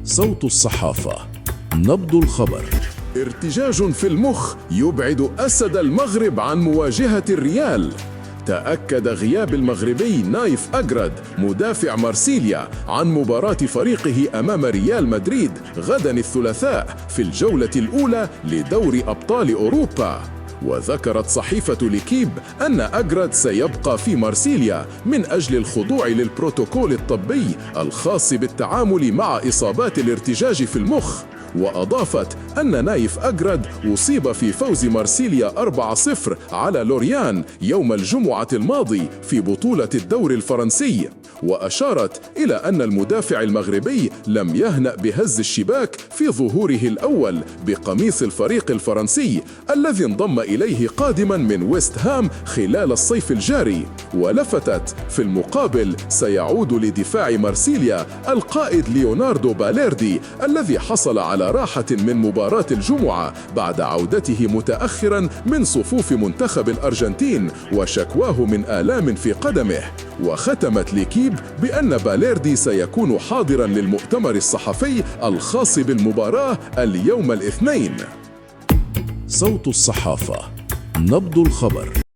صوت الصحافة، نبض الخبر. ارتجاج في المخ يبعد أسد المغرب عن مواجهة الريال. تأكد غياب المغربي نايف أجرد مدافع مارسيليا عن مباراة فريقه أمام ريال مدريد غدا الثلاثاء في الجولة الأولى لدور أبطال أوروبا. وذكرت صحيفة ليكيب أن أجرد سيبقى في مارسيليا من أجل الخضوع للبروتوكول الطبي الخاص بالتعامل مع إصابات الارتجاج في المخ. وأضافت أن نايف أجرد أصيب في فوز مارسيليا 4-0 على لوريان يوم الجمعة الماضي في بطولة الدوري الفرنسي. وأشارت إلى أن المدافع المغربي لم يهنأ بهز الشباك في ظهوره الأول بقميص الفريق الفرنسي الذي انضم إليه قادما من ويست هام خلال الصيف الجاري. ولفتت في المقابل سيعود لدفاع مارسيليا القائد ليوناردو باليردي الذي حصل على راحة من مباراة الجمعة بعد عودته متأخرا من صفوف منتخب الأرجنتين وشكواه من آلام في قدمه. وختمت ليكيب بأن باليردي سيكون حاضرا للمؤتمر الصحفي الخاص بالمباراة اليوم الاثنين. صوت الصحافة، نبض الخبر.